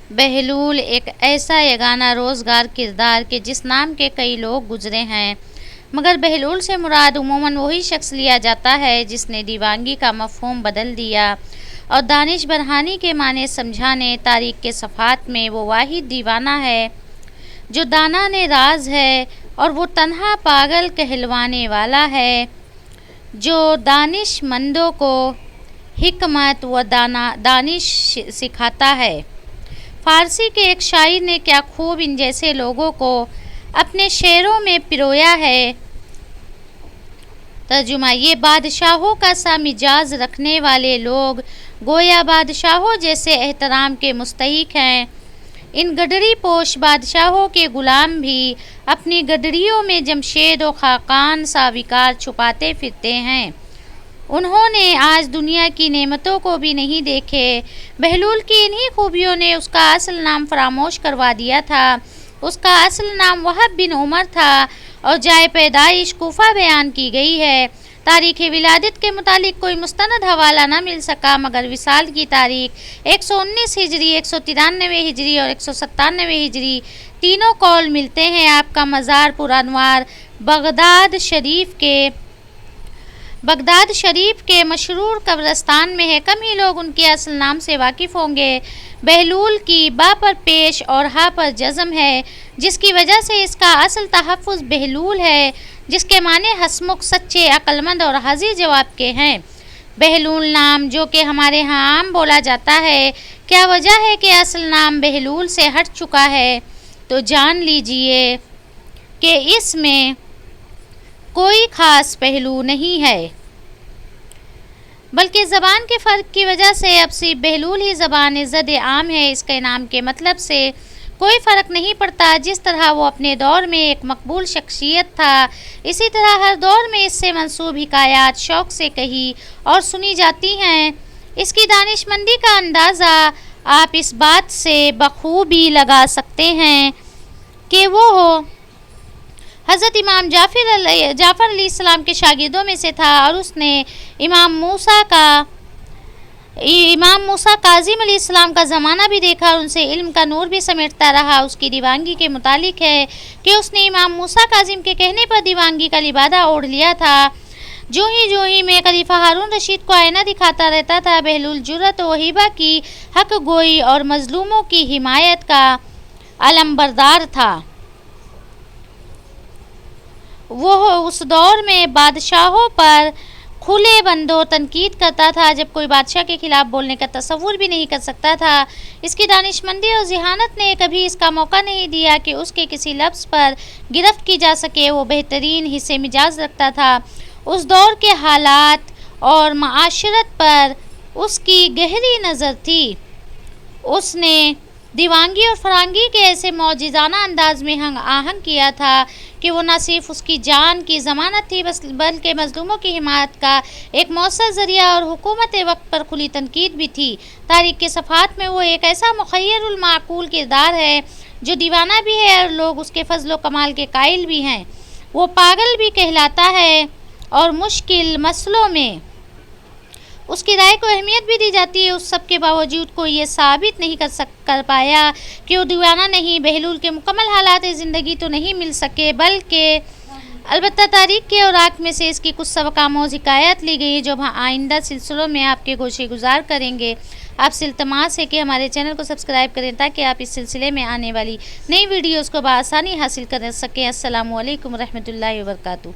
بہلول ایک ایسا یگانہ روزگار کردار کہ جس نام کے کئی لوگ گزرے ہیں، مگر بہلول سے مراد عموماً وہی شخص لیا جاتا ہے جس نے دیوانگی کا مفہوم بدل دیا اور دانش برہانی کے معنی سمجھانے۔ تاریخ کے صفحات میں وہ واحد دیوانہ ہے جو دانا نے راز ہے، اور وہ تنہا پاگل کہلوانے والا ہے جو دانش مندوں کو حکمت و دانش سکھاتا ہے۔ فارسی کے ایک شاعر نے کیا خوب ان جیسے لوگوں کو اپنے شعروں میں پرویا ہے۔ ترجمہ: یہ بادشاہوں کا سا مزاج رکھنے والے لوگ گویا بادشاہوں جیسے احترام کے مستحق ہیں۔ ان گڈری پوش بادشاہوں کے غلام بھی اپنی گڈریوں میں جمشید و خاقان سا وقار چھپاتے پھرتے ہیں۔ انہوں نے آج دنیا کی نعمتوں کو بھی نہیں دیکھے۔ بہلول کی انہی خوبیوں نے اس کا اصل نام فراموش کروا دیا تھا۔ اس کا اصل نام وہب بن عمر تھا اور جائے پیدائش کوفہ بیان کی گئی ہے۔ تاریخ ولادت کے متعلق کوئی مستند حوالہ نہ مل سکا، مگر وصال کی تاریخ 119 ہجری، 193 ہجری اور 197 ہجری تینوں قول ملتے ہیں۔ آپ کا مزار پر انوار بغداد شریف کے مشہور قبرستان میں ہے۔ کم ہی لوگ ان کے اصل نام سے واقف ہوں گے۔ بہلول کی با پر پیش اور ہا پر جزم ہے، جس کی وجہ سے اس کا اصل تحفظ بہلول ہے، جس کے معنی ہنسمکھ، سچے، عقلمند اور حاضر جواب کے ہیں۔ بہلول نام جو کہ ہمارے ہاں عام بولا جاتا ہے، کیا وجہ ہے کہ اصل نام بہلول سے ہٹ چکا ہے؟ تو جان لیجئے کہ اس میں کوئی خاص پہلو نہیں ہے، بلکہ زبان کے فرق کی وجہ سے اب صرف بہلول ہی زبان زد عام ہے۔ اس کے نام کے مطلب سے کوئی فرق نہیں پڑتا۔ جس طرح وہ اپنے دور میں ایک مقبول شخصیت تھا، اسی طرح ہر دور میں اس سے منسوب حکایات شوق سے کہی اور سنی جاتی ہیں۔ اس کی دانش مندی کا اندازہ آپ اس بات سے بخوبی لگا سکتے ہیں کہ وہ حضرت امام جعفر علیہ السلام کے شاگردوں میں سے تھا، اور اس نے امام موسیٰ کاظم علیہ السلام کا زمانہ بھی دیکھا اور ان سے علم کا نور بھی سمیٹتا رہا۔ اس کی دیوانگی کے متعلق ہے کہ اس نے امام موسیٰ کاظم کے کہنے پر دیوانگی کا لبادہ اوڑھ لیا تھا۔ جو ہی میں خلیفہ ہارون رشید کو آئینہ دکھاتا رہتا تھا، بہلول جرأت و ہیبہ کی، حق گوئی اور مظلوموں کی حمایت کا علمبردار تھا۔ وہ اس دور میں بادشاہوں پر کھلے بندوں تنقید کرتا تھا جب کوئی بادشاہ کے خلاف بولنے کا تصور بھی نہیں کر سکتا تھا۔ اس کی دانش مندی اور ذہانت نے کبھی اس کا موقع نہیں دیا کہ اس کے کسی لفظ پر گرفت کی جا سکے۔ وہ بہترین حس مزاج رکھتا تھا۔ اس دور کے حالات اور معاشرت پر اس کی گہری نظر تھی۔ اس نے دیوانگی اور فرنگی کے ایسے معجزانہ انداز میں ہم آہنگ کیا تھا کہ وہ نہ صرف اس کی جان کی ضمانت تھی بلکہ مظلوموں کی حمایت کا ایک مؤثر ذریعہ اور حکومت وقت پر کھلی تنقید بھی تھی۔ تاریخ کے صفحات میں وہ ایک ایسا مخیر المعقول کردار ہے جو دیوانہ بھی ہے اور لوگ اس کے فضل و کمال کے قائل بھی ہیں۔ وہ پاگل بھی کہلاتا ہے اور مشکل مسئلوں میں اس کی رائے کو اہمیت بھی دی جاتی ہے۔ اس سب کے باوجود کوئی یہ ثابت نہیں کر پایا کہ وہ دیوانہ نہیں۔ بہلول کے مکمل حالات زندگی تو نہیں مل سکے، بلکہ البتہ تاریخ کے اوراق میں سے اس کی کچھ سبق آموز حکایات لی گئی ہیں جو ہم آئندہ سلسلوں میں آپ کے گوشے گزار کریں گے۔ آپ سے التماس ہے کہ ہمارے چینل کو سبسکرائب کریں تاکہ آپ اس سلسلے میں آنے والی نئی ویڈیوز کو بآسانی حاصل کر سکیں۔ السلام علیکم ورحمۃ اللہ وبرکاتہ۔